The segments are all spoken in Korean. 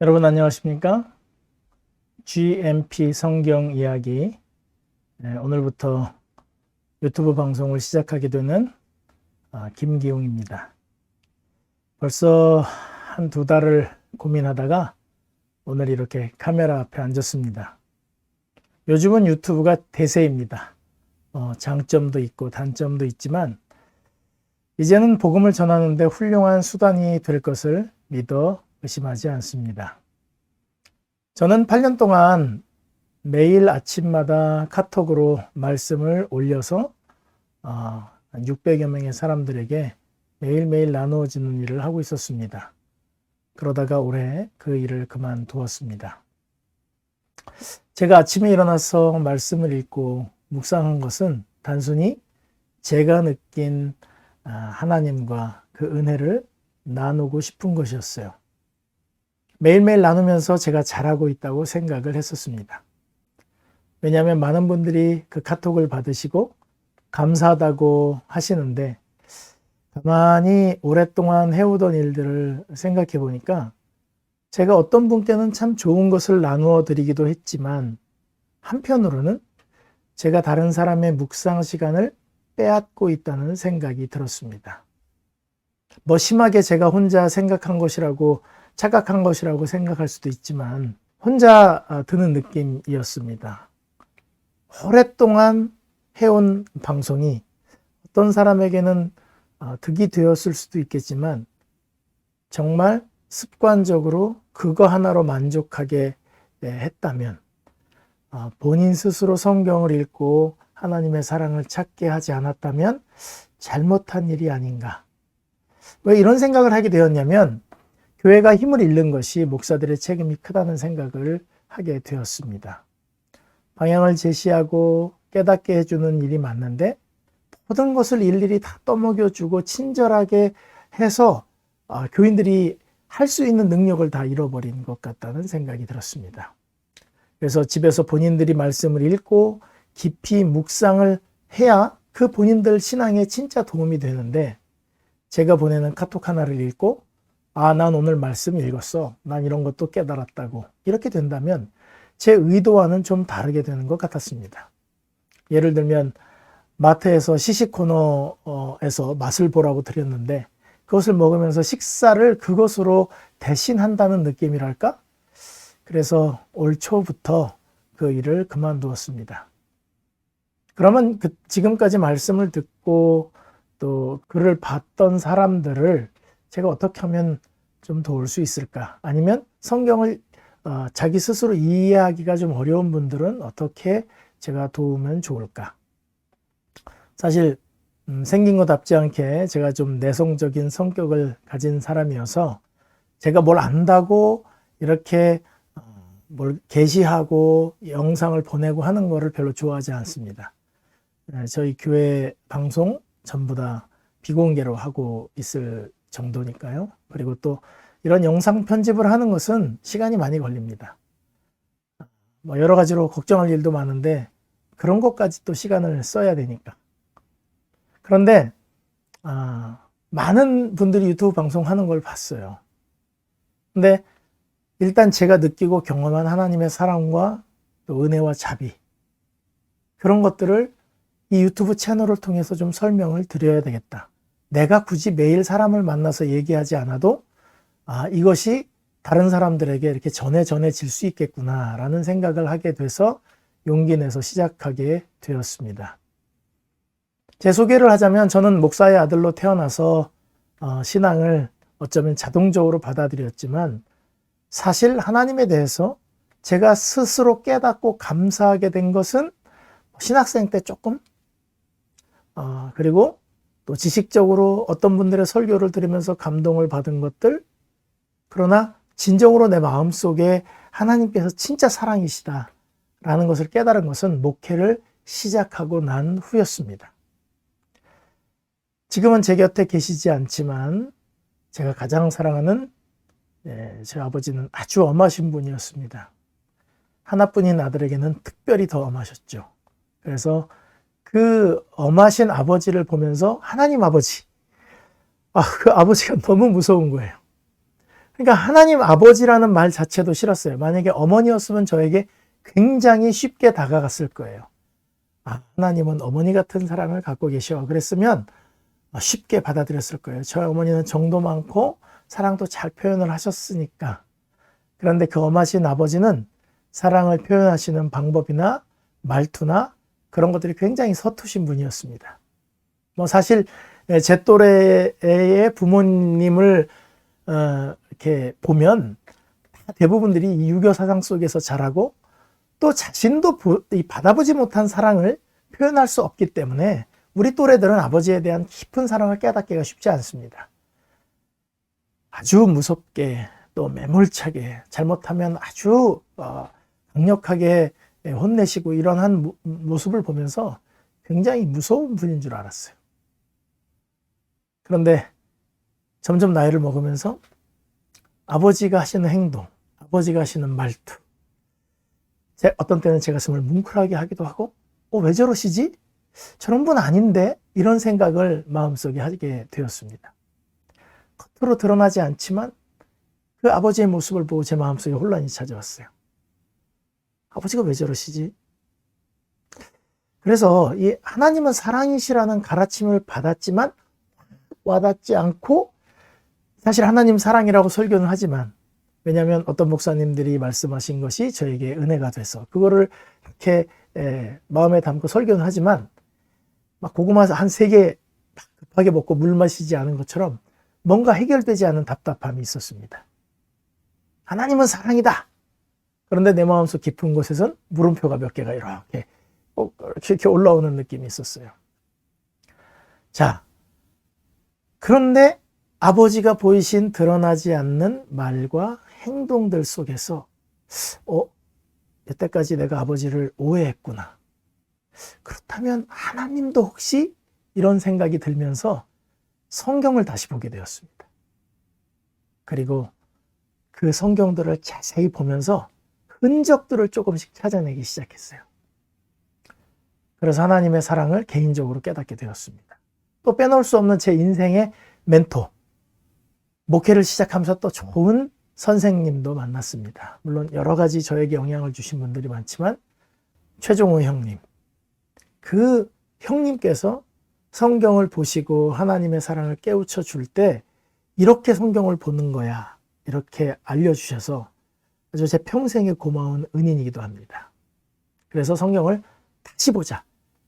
여러분 안녕하십니까? GMP 성경 이야기 오늘부터 유튜브 방송을 시작하게 되는 김기웅입니다. 벌써 한 두 달을 고민하다가 오늘 이렇게 카메라 앞에 앉았습니다. 요즘은 유튜브가 대세입니다. 장점도 있고 단점도 있지만 이제는 복음을 전하는데 훌륭한 수단이 될 것을 믿어 의심하지 않습니다. 저는 8년 동안 매일 아침마다 카톡으로 말씀을 올려서 600여 명의 사람들에게 매일매일 나누어지는 일을 하고 있었습니다. 그러다가 올해 그 일을 그만두었습니다. 제가 아침에 일어나서 말씀을 읽고 묵상한 것은 단순히 제가 느낀 하나님과 그 은혜를 나누고 싶은 것이었어요. 매일매일 나누면서 제가 잘하고 있다고 생각을 했었습니다. 왜냐하면 많은 분들이 그 카톡을 받으시고 감사하다고 하시는데 가만히 오랫동안 해오던 일들을 생각해 보니까 제가 어떤 분께는 참 좋은 것을 나누어 드리기도 했지만 한편으로는 제가 다른 사람의 묵상 시간을 빼앗고 있다는 생각이 들었습니다. 심하게 제가 혼자 생각한 것이라고 착각한 것이라고 생각할 수도 있지만 혼자 드는 느낌이었습니다. 오랫동안 해온 방송이 어떤 사람에게는 득이 되었을 수도 있겠지만 정말 습관적으로 그거 하나로 만족하게 했다면 본인 스스로 성경을 읽고 하나님의 사랑을 찾게 하지 않았다면 잘못한 일이 아닌가. 왜 이런 생각을 하게 되었냐면 교회가 힘을 잃는 것이 목사들의 책임이 크다는 생각을 하게 되었습니다. 방향을 제시하고 깨닫게 해주는 일이 맞는데 모든 것을 일일이 다 떠먹여주고 친절하게 해서 교인들이 할 수 있는 능력을 다 잃어버린 것 같다는 생각이 들었습니다. 그래서 집에서 본인들이 말씀을 읽고 깊이 묵상을 해야 그 본인들 신앙에 진짜 도움이 되는데 제가 보내는 카톡 하나를 읽고 난 오늘 말씀 읽었어. 난 이런 것도 깨달았다고. 이렇게 된다면 제 의도와는 좀 다르게 되는 것 같았습니다. 예를 들면 마트에서 시식 코너에서 맛을 보라고 드렸는데 그것을 먹으면서 식사를 그것으로 대신한다는 느낌이랄까? 그래서 올 초부터 그 일을 그만두었습니다. 그러면 지금까지 말씀을 듣고 또 글을 봤던 사람들을 제가 어떻게 하면 좀 도울 수 있을까? 아니면 성경을 자기 스스로 이해하기가 좀 어려운 분들은 어떻게 제가 도우면 좋을까? 사실 생긴 것답지 않게 제가 좀 내성적인 성격을 가진 사람이어서 제가 뭘 안다고 이렇게 뭘 게시하고 영상을 보내고 하는 거를 별로 좋아하지 않습니다. 저희 교회 방송 전부 다 비공개로 하고 있을 정도니까요. 그리고 또 이런 영상 편집을 하는 것은 시간이 많이 걸립니다. 여러 가지로 걱정할 일도 많은데 그런 것까지 또 시간을 써야 되니까. 그런데 많은 분들이 유튜브 방송하는 걸 봤어요. 근데 일단 제가 느끼고 경험한 하나님의 사랑과 또 은혜와 자비 그런 것들을 이 유튜브 채널을 통해서 좀 설명을 드려야 되겠다. 내가 굳이 매일 사람을 만나서 얘기하지 않아도 이것이 다른 사람들에게 이렇게 전해질 수 있겠구나라는 생각을 하게 돼서 용기 내서 시작하게 되었습니다. 제 소개를 하자면 저는 목사의 아들로 태어나서 신앙을 어쩌면 자동적으로 받아들였지만 사실 하나님에 대해서 제가 스스로 깨닫고 감사하게 된 것은 신학생 때 조금 그리고 또 지식적으로 어떤 분들의 설교를 들으면서 감동을 받은 것들 그러나 진정으로 내 마음속에 하나님께서 진짜 사랑이시다라는 것을 깨달은 것은 목회를 시작하고 난 후였습니다. 지금은 제 곁에 계시지 않지만 제가 가장 사랑하는 제 아버지는 아주 엄하신 분이었습니다. 하나뿐인 아들에게는 특별히 더 엄하셨죠. 그래서 그 엄하신 아버지를 보면서 하나님 아버지, 그 아버지가 너무 무서운 거예요. 그러니까 하나님 아버지라는 말 자체도 싫었어요. 만약에 어머니였으면 저에게 굉장히 쉽게 다가갔을 거예요. 아, 하나님은 어머니 같은 사랑을 갖고 계셔. 그랬으면 쉽게 받아들였을 거예요. 저희 어머니는 정도 많고 사랑도 잘 표현을 하셨으니까. 그런데 그 엄하신 아버지는 사랑을 표현하시는 방법이나 말투나 그런 것들이 굉장히 서투신 분이었습니다. 뭐 사실 제 또래의 부모님을 이렇게 보면 대부분들이 이 유교 사상 속에서 자라고 또 자신도 받아보지 못한 사랑을 표현할 수 없기 때문에 우리 또래들은 아버지에 대한 깊은 사랑을 깨닫기가 쉽지 않습니다. 아주 무섭게 또 매몰차게 잘못하면 아주 강력하게 혼내시고 이런 모습을 보면서 굉장히 무서운 분인 줄 알았어요. 그런데 점점 나이를 먹으면서 아버지가 하시는 행동, 아버지가 하시는 말투, 어떤 때는 제 가슴을 뭉클하게 하기도 하고 왜 저러시지? 저런 분 아닌데? 이런 생각을 마음속에 하게 되었습니다. 겉으로 드러나지 않지만 그 아버지의 모습을 보고 제 마음속에 혼란이 찾아왔어요. 아버지가 왜 저러시지? 그래서 이 하나님은 사랑이시라는 가르침을 받았지만 와닿지 않고, 사실 하나님 사랑이라고 설교는 하지만, 왜냐하면 어떤 목사님들이 말씀하신 것이 저에게 은혜가 돼서 그거를 이렇게 마음에 담고 설교는 하지만 막 고구마 한 3개 급하게 먹고 물 마시지 않은 것처럼 뭔가 해결되지 않은 답답함이 있었습니다. 하나님은 사랑이다. 그런데 내 마음속 깊은 곳에선 물음표가 몇 개가 이렇게 올라오는 느낌이 있었어요. 자, 그런데 아버지가 보이신 드러나지 않는 말과 행동들 속에서 여태까지 내가 아버지를 오해했구나. 그렇다면 하나님도 혹시, 이런 생각이 들면서 성경을 다시 보게 되었습니다. 그리고 그 성경들을 자세히 보면서 흔적들을 조금씩 찾아내기 시작했어요. 그래서 하나님의 사랑을 개인적으로 깨닫게 되었습니다. 또 빼놓을 수 없는 제 인생의 멘토, 목회를 시작하면서 또 좋은 선생님도 만났습니다. 물론 여러 가지 저에게 영향을 주신 분들이 많지만 최종호 형님, 그 형님께서 성경을 보시고 하나님의 사랑을 깨우쳐 줄 때 이렇게 성경을 보는 거야, 이렇게 알려주셔서 아주 제 평생의 고마운 은인이기도 합니다. 그래서 성경을 다시 보자,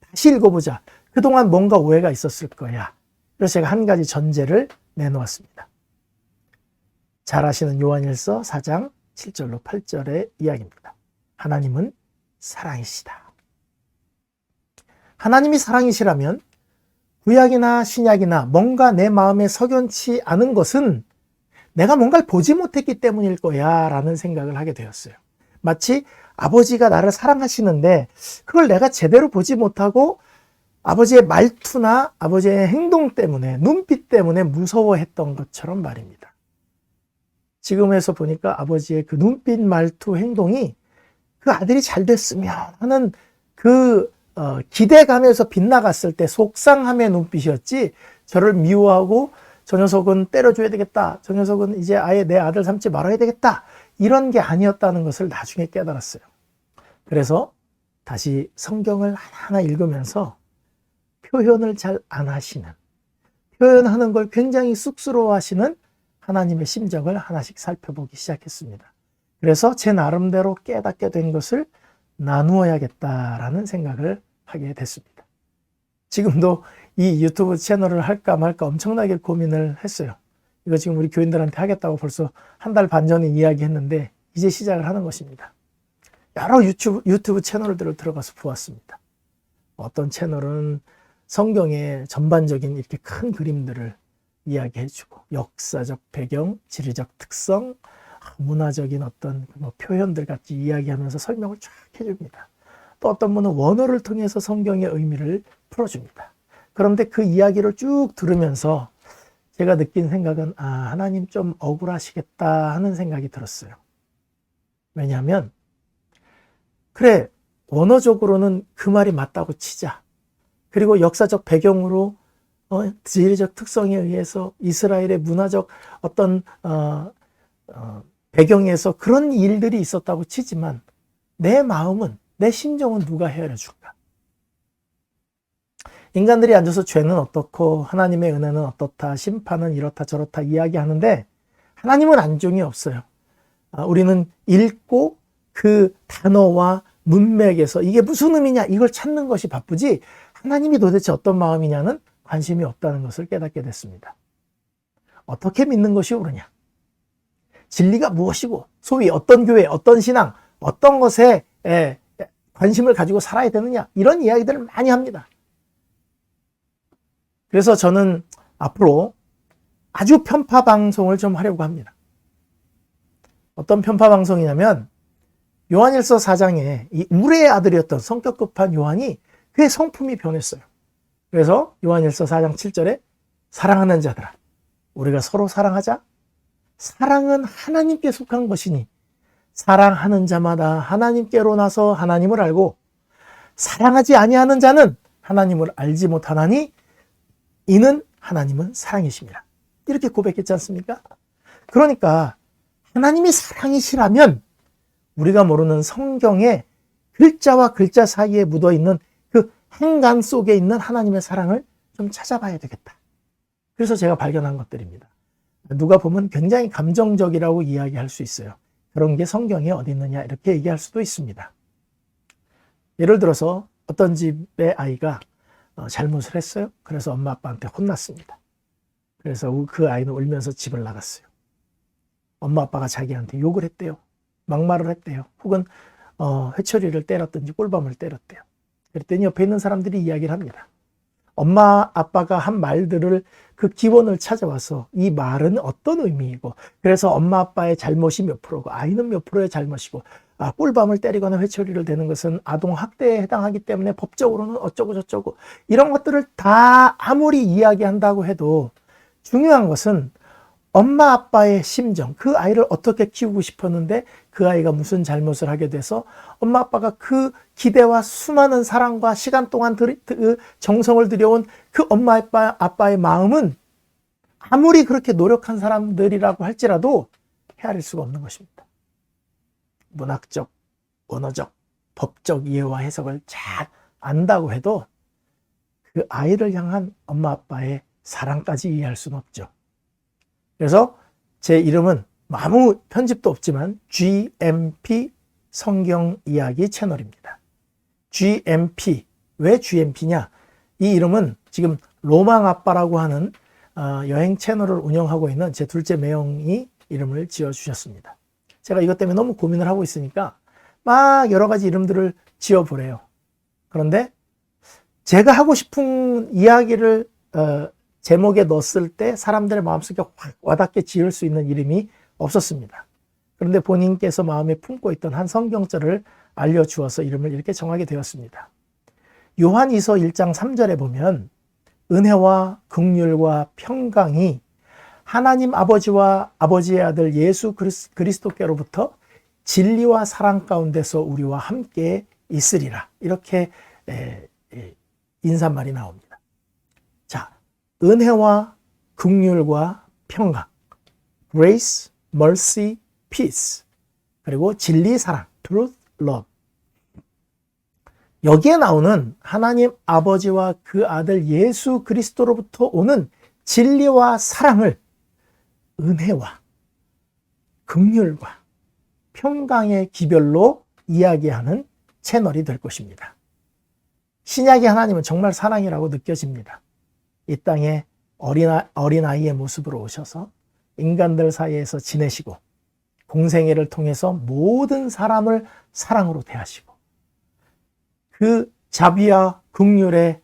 다시 읽어보자. 그동안 뭔가 오해가 있었을 거야. 그래서 제가 한 가지 전제를 내놓았습니다. 잘 아시는 요한일서 4장 7절로 8절의 이야기입니다. 하나님은 사랑이시다. 하나님이 사랑이시라면 구약이나 신약이나 뭔가 내 마음에 석연치 않은 것은 내가 뭔가를 보지 못했기 때문일 거야 라는 생각을 하게 되었어요. 마치 아버지가 나를 사랑하시는데 그걸 내가 제대로 보지 못하고 아버지의 말투나 아버지의 행동 때문에, 눈빛 때문에 무서워했던 것처럼 말입니다. 지금에서 보니까 아버지의 그 눈빛, 말투, 행동이 그 아들이 잘 됐으면 하는 그 기대감에서 빗나갔을 때 속상함의 눈빛이었지, 저를 미워하고 저 녀석은 때려줘야 되겠다, 저 녀석은 이제 아예 내 아들 삼지 말아야 되겠다, 이런 게 아니었다는 것을 나중에 깨달았어요. 그래서 다시 성경을 하나하나 읽으면서 표현을 잘 안 하시는, 표현하는 걸 굉장히 쑥스러워 하시는 하나님의 심정을 하나씩 살펴보기 시작했습니다. 그래서 제 나름대로 깨닫게 된 것을 나누어야겠다라는 생각을 하게 됐습니다. 지금도 이 유튜브 채널을 할까 말까 엄청나게 고민을 했어요. 이거 지금 우리 교인들한테 하겠다고 벌써 1달 반 전에 이야기했는데 이제 시작을 하는 것입니다. 여러 유튜브 채널들을 들어가서 보았습니다. 어떤 채널은 성경의 전반적인 이렇게 큰 그림들을 이야기해주고 역사적 배경, 지리적 특성, 문화적인 어떤 표현들 같이 이야기하면서 설명을 쫙 해줍니다. 또 어떤 분은 원어를 통해서 성경의 의미를 풀어줍니다. 그런데 그 이야기를 쭉 들으면서 제가 느낀 생각은 하나님 좀 억울하시겠다 하는 생각이 들었어요. 왜냐하면 그래, 원어적으로는 그 말이 맞다고 치자. 그리고 역사적 배경으로 지리적 특성에 의해서 이스라엘의 문화적 어떤 배경에서 그런 일들이 있었다고 치지만 내 마음은, 내 심정은 누가 헤아려 줄까? 인간들이 앉아서 죄는 어떻고 하나님의 은혜는 어떻다, 심판은 이렇다 저렇다 이야기하는데 하나님은 안중이 없어요. 우리는 읽고 그 단어와 문맥에서 이게 무슨 의미냐 이걸 찾는 것이 바쁘지 하나님이 도대체 어떤 마음이냐는 관심이 없다는 것을 깨닫게 됐습니다. 어떻게 믿는 것이 옳으냐? 진리가 무엇이고 소위 어떤 교회, 어떤 신앙, 어떤 것에 관심을 가지고 살아야 되느냐 이런 이야기들을 많이 합니다. 그래서 저는 앞으로 아주 편파 방송을 좀 하려고 합니다. 어떤 편파 방송이냐면 요한일서 4장에 이 우레의 아들이었던 성격 급한 요한이 그의 성품이 변했어요. 그래서 요한일서 4장 7절에 사랑하는 자들아 우리가 서로 사랑하자. 사랑은 하나님께 속한 것이니 사랑하는 자마다 하나님께로 나서 하나님을 알고 사랑하지 아니하는 자는 하나님을 알지 못하나니 이는 하나님은 사랑이십니다. 이렇게 고백했지 않습니까? 그러니까 하나님이 사랑이시라면 우리가 모르는 성경의 글자와 글자 사이에 묻어있는 그 행간 속에 있는 하나님의 사랑을 좀 찾아봐야 되겠다. 그래서 제가 발견한 것들입니다. 누가 보면 굉장히 감정적이라고 이야기할 수 있어요. 그런 게 성경에 어디 있느냐 이렇게 얘기할 수도 있습니다. 예를 들어서 어떤 집의 아이가 잘못을 했어요. 그래서 엄마 아빠한테 혼났습니다. 그래서 그 아이는 울면서 집을 나갔어요. 엄마 아빠가 자기한테 욕을 했대요. 막말을 했대요. 혹은 회초리를 때렸든지 꿀밤을 때렸대요. 그랬더니 옆에 있는 사람들이 이야기를 합니다. 엄마 아빠가 한 말들을 그 기원을 찾아와서 이 말은 어떤 의미이고 그래서 엄마 아빠의 잘못이 몇 프로고 아이는 몇 프로의 잘못이고 꿀밤을 때리거나 회초리를 대는 것은 아동학대에 해당하기 때문에 법적으로는 어쩌고 저쩌고 이런 것들을 다 아무리 이야기한다고 해도 중요한 것은 엄마 아빠의 심정, 그 아이를 어떻게 키우고 싶었는데 그 아이가 무슨 잘못을 하게 돼서 엄마 아빠가 그 기대와 수많은 사랑과 시간 동안 정성을 들여온 그 엄마 아빠의 마음은 아무리 그렇게 노력한 사람들이라고 할지라도 헤아릴 수가 없는 것입니다. 문학적, 언어적, 법적 이해와 해석을 잘 안다고 해도 그 아이를 향한 엄마 아빠의 사랑까지 이해할 수는 없죠. 그래서 제 이름은 아무 편집도 없지만 GMP 성경 이야기 채널입니다. GMP, 왜 GMP냐? 이 이름은 지금 로망 아빠라고 하는 여행 채널을 운영하고 있는 제 둘째 매형이 이름을 지어주셨습니다. 제가 이것 때문에 너무 고민을 하고 있으니까 막 여러 가지 이름들을 지어보래요. 그런데 제가 하고 싶은 이야기를 제목에 넣었을 때 사람들의 마음속에 확 와닿게 지을 수 있는 이름이 없었습니다. 그런데 본인께서 마음에 품고 있던 한 성경절을 알려주어서 이름을 이렇게 정하게 되었습니다. 요한이서 1장 3절에 보면 은혜와 긍휼과 평강이 하나님 아버지와 아버지의 아들 예수 그리스도께로부터 진리와 사랑 가운데서 우리와 함께 있으리라. 이렇게 인사말이 나옵니다. 은혜와 긍휼과 평강, grace, mercy, peace, 그리고 진리, 사랑, truth, love. 여기에 나오는 하나님 아버지와 그 아들 예수 그리스도로부터 오는 진리와 사랑을 은혜와 긍휼과 평강의 기별로 이야기하는 채널이 될 것입니다. 신약의 하나님은 정말 사랑이라고 느껴집니다. 이 땅에 어린아이의 모습으로 오셔서 인간들 사이에서 지내시고 공생애를 통해서 모든 사람을 사랑으로 대하시고 그 자비와 긍휼의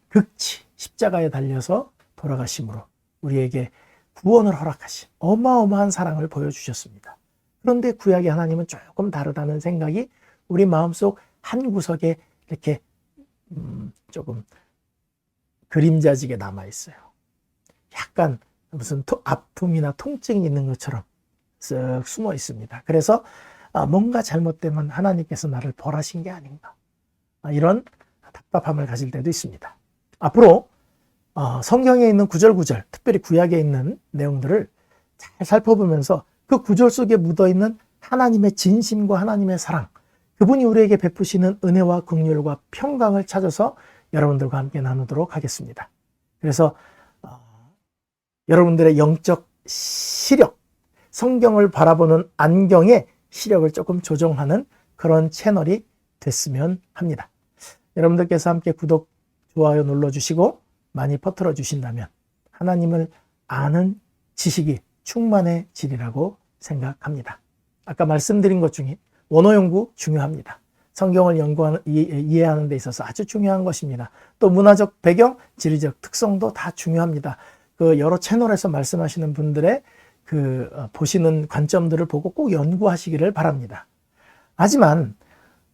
극치 십자가에 달려서 돌아가심으로 우리에게 구원을 허락하신 어마어마한 사랑을 보여주셨습니다. 그런데 구약의 하나님은 조금 다르다는 생각이 우리 마음속 한 구석에 이렇게 조금 그림자지게 남아있어요. 약간 무슨 아픔이나 통증이 있는 것처럼 쓱 숨어 있습니다. 그래서 뭔가 잘못되면 하나님께서 나를 벌하신 게 아닌가 이런 답답함을 가질 때도 있습니다. 앞으로 성경에 있는 구절구절 특별히 구약에 있는 내용들을 잘 살펴보면서 그 구절 속에 묻어있는 하나님의 진심과 하나님의 사랑, 그분이 우리에게 베푸시는 은혜와 긍휼과 평강을 찾아서 여러분들과 함께 나누도록 하겠습니다. 그래서 여러분들의 영적 시력, 성경을 바라보는 안경의 시력을 조금 조정하는 그런 채널이 됐으면 합니다. 여러분들께서 함께 구독, 좋아요 눌러주시고 많이 퍼뜨려 주신다면 하나님을 아는 지식이 충만해지리라고 생각합니다. 아까 말씀드린 것 중에 원어 연구 중요합니다. 성경을 연구하는, 이해하는 데 있어서 아주 중요한 것입니다. 또 문화적 배경, 지리적 특성도 다 중요합니다. 그 여러 채널에서 말씀하시는 분들의 보시는 관점들을 보고 꼭 연구하시기를 바랍니다. 하지만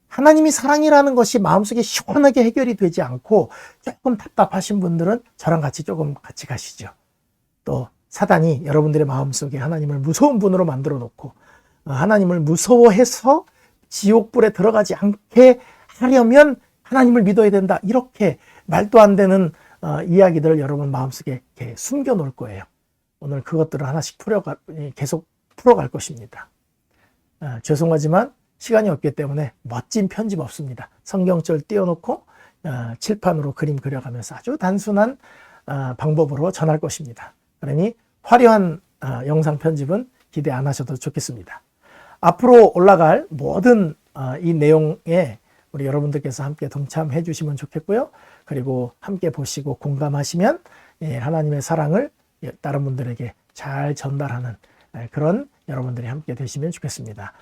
하나님이 사랑이라는 것이 마음속에 시원하게 해결이 되지 않고 조금 답답하신 분들은 저랑 같이 조금 같이 가시죠. 또 사단이 여러분들의 마음속에 하나님을 무서운 분으로 만들어 놓고 하나님을 무서워해서 지옥불에 들어가지 않게 하려면 하나님을 믿어야 된다. 이렇게 말도 안 되는 이야기들을 여러분 마음속에 이렇게 숨겨 놓을 거예요. 오늘 그것들을 하나씩 계속 풀어갈 것입니다. 죄송하지만 시간이 없기 때문에 멋진 편집 없습니다. 성경절 띄워놓고 칠판으로 그림 그려가면서 아주 단순한 방법으로 전할 것입니다. 그러니 화려한 영상 편집은 기대 안 하셔도 좋겠습니다. 앞으로 올라갈 모든 이 내용에 우리 여러분들께서 함께 동참해 주시면 좋겠고요. 그리고 함께 보시고 공감하시면 하나님의 사랑을 다른 분들에게 잘 전달하는 그런 여러분들이 함께 되시면 좋겠습니다.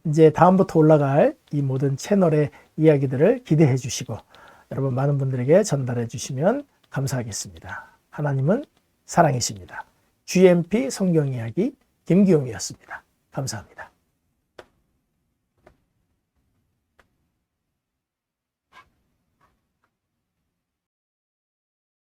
이제 다음부터 올라갈 이 모든 채널의 이야기들을 기대해 주시고 여러분 많은 분들에게 전달해 주시면 감사하겠습니다. 하나님은 사랑이십니다. GMP 성경 이야기 김기용이었습니다. 감사합니다.